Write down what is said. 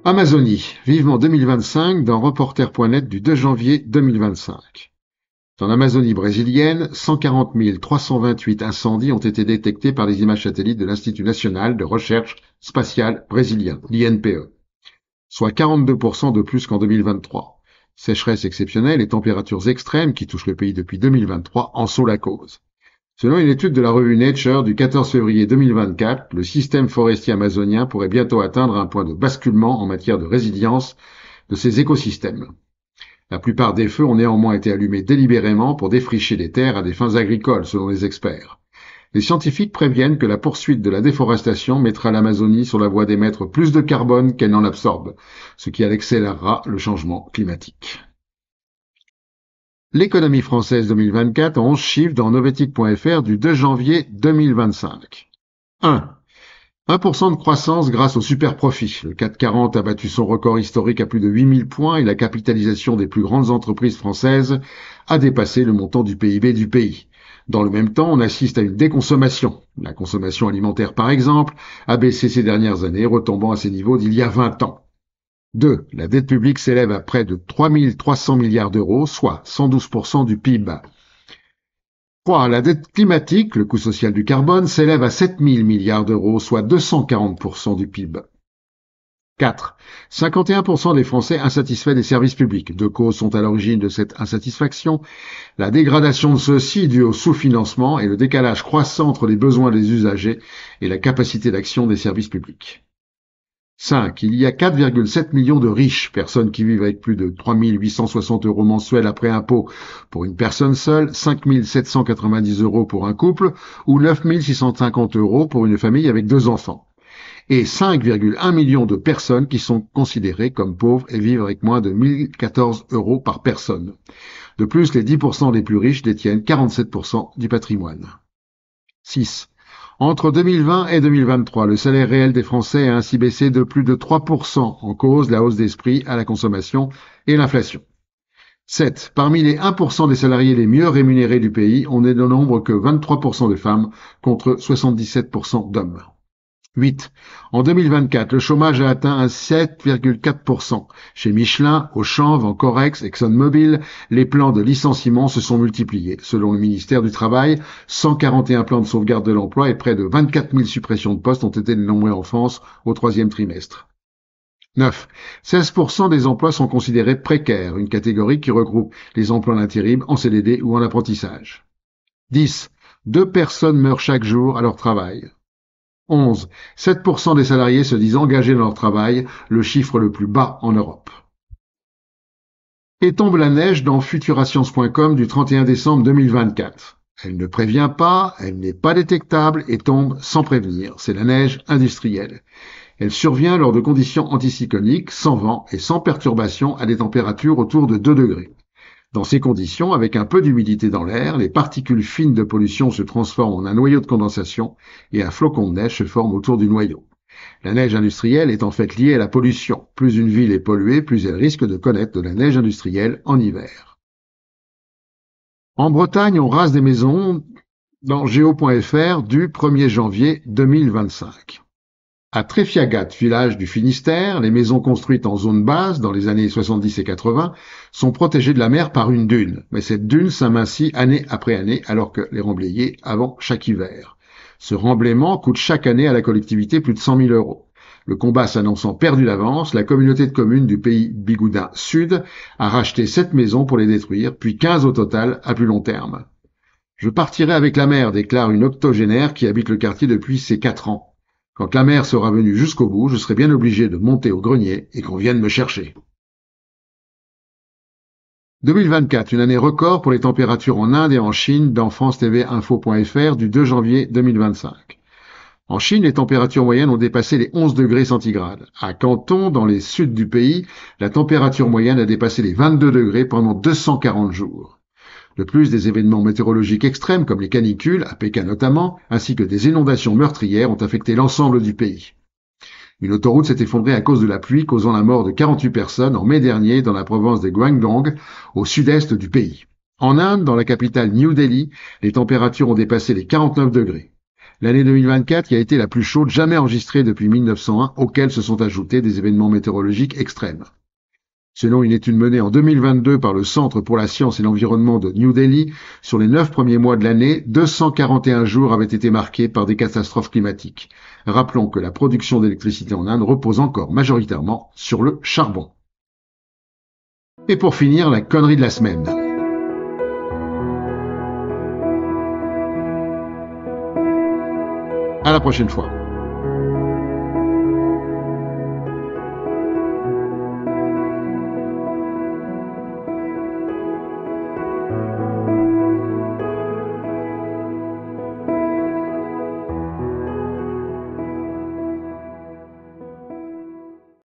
Amazonie, vivement 2025 dans Reporter.net du 2 janvier 2025. Dans l'Amazonie brésilienne, 140 328 incendies ont été détectés par les images satellites de l'Institut national de recherche spatiale brésilien, l'INPE, soit 42% de plus qu'en 2023. Sécheresse exceptionnelle et températures extrêmes qui touchent le pays depuis 2023 en sont la cause. Selon une étude de la revue Nature du 14 février 2024, le système forestier amazonien pourrait bientôt atteindre un point de basculement en matière de résilience de ses écosystèmes. La plupart des feux ont néanmoins été allumés délibérément pour défricher les terres à des fins agricoles, selon les experts. Les scientifiques préviennent que la poursuite de la déforestation mettra l'Amazonie sur la voie d'émettre plus de carbone qu'elle n'en absorbe, ce qui accélérera le changement climatique. L'économie française 2024 en 11 chiffres dans Novetic.fr du 2 janvier 2025. 1. 1% de croissance grâce au super profit. Le CAC 40 a battu son record historique à plus de 8000 points et la capitalisation des plus grandes entreprises françaises a dépassé le montant du PIB du pays. Dans le même temps, on assiste à une déconsommation. La consommation alimentaire, par exemple, a baissé ces dernières années, retombant à ses niveaux d'il y a 20 ans. 2. La dette publique s'élève à près de 3 300 milliards d'euros, soit 112% du PIB. 3. La dette climatique, le coût social du carbone, s'élève à 7 000 milliards d'euros, soit 240% du PIB. 4. 51% des Français insatisfaits des services publics. Deux causes sont à l'origine de cette insatisfaction. La dégradation de ceux-ci due au sous-financement et le décalage croissant entre les besoins des usagers et la capacité d'action des services publics. 5. Il y a 4,7 millions de riches, personnes qui vivent avec plus de 3 860 euros mensuels après impôt pour une personne seule, 5 790 euros pour un couple ou 9 650 euros pour une famille avec 2 enfants. Et 5,1 millions de personnes qui sont considérées comme pauvres et vivent avec moins de 1014 euros par personne. De plus, les 10% les plus riches détiennent 47% du patrimoine. 6. Entre 2020 et 2023, le salaire réel des Français a ainsi baissé de plus de 3%, en cause la hausse des prix à la consommation et l'inflation. 7. Parmi les 1% des salariés les mieux rémunérés du pays, on n'est de nombre que 23% de femmes contre 77% d'hommes. 8. En 2024, le chômage a atteint un 7,4%. Chez Michelin, Auchan, Vencorex, ExxonMobil, les plans de licenciement se sont multipliés. Selon le ministère du Travail, 141 plans de sauvegarde de l'emploi et près de 24 000 suppressions de postes ont été dénombrés en France au troisième trimestre. 9. 16% des emplois sont considérés précaires, une catégorie qui regroupe les emplois d'intérim en CDD ou en apprentissage. 10. 2 personnes meurent chaque jour à leur travail. 11. 7% des salariés se disent engagés dans leur travail, le chiffre le plus bas en Europe. Et tombe la neige dans futurascience.com du 31 décembre 2024. Elle ne prévient pas, elle n'est pas détectable et tombe sans prévenir. C'est la neige industrielle. Elle survient lors de conditions anticycloniques, sans vent et sans perturbation à des températures autour de 2 degrés. Dans ces conditions, avec un peu d'humidité dans l'air, les particules fines de pollution se transforment en un noyau de condensation et un flocon de neige se forme autour du noyau. La neige industrielle est en fait liée à la pollution. Plus une ville est polluée, plus elle risque de connaître de la neige industrielle en hiver. En Bretagne, on rase des maisons dans Géo.fr du 1er janvier 2025. À Tréfiagat, village du Finistère, les maisons construites en zone basse dans les années 70 et 80 sont protégées de la mer par une dune. Mais cette dune s'amincit année après année alors que les remblayés avant chaque hiver. Ce remblaiement coûte chaque année à la collectivité plus de 100 000 euros. Le combat s'annonçant perdu d'avance, la communauté de communes du pays Bigoudin Sud a racheté 7 maisons pour les détruire, puis 15 au total à plus long terme. Je partirai avec la mer, déclare une octogénaire qui habite le quartier depuis ses 4 ans. Quand la mer sera venue jusqu'au bout, je serai bien obligé de monter au grenier et qu'on vienne me chercher. 2024, une année record pour les températures en Inde et en Chine dans France-TV-Info.fr du 2 janvier 2025. En Chine, les températures moyennes ont dépassé les 11 degrés centigrades. À Canton, dans les suds du pays, la température moyenne a dépassé les 22 degrés pendant 240 jours. De plus, des événements météorologiques extrêmes comme les canicules, à Pékin notamment, ainsi que des inondations meurtrières ont affecté l'ensemble du pays. Une autoroute s'est effondrée à cause de la pluie, causant la mort de 48 personnes en mai dernier dans la province de Guangdong, au sud-est du pays. En Inde, dans la capitale New Delhi, les températures ont dépassé les 49 degrés. L'année 2024 qui a été la plus chaude jamais enregistrée depuis 1901, auxquelles se sont ajoutés des événements météorologiques extrêmes. Selon une étude menée en 2022 par le Centre pour la science et l'environnement de New Delhi, sur les 9 premiers mois de l'année, 241 jours avaient été marqués par des catastrophes climatiques. Rappelons que la production d'électricité en Inde repose encore majoritairement sur le charbon. Et pour finir, la connerie de la semaine. À la prochaine fois.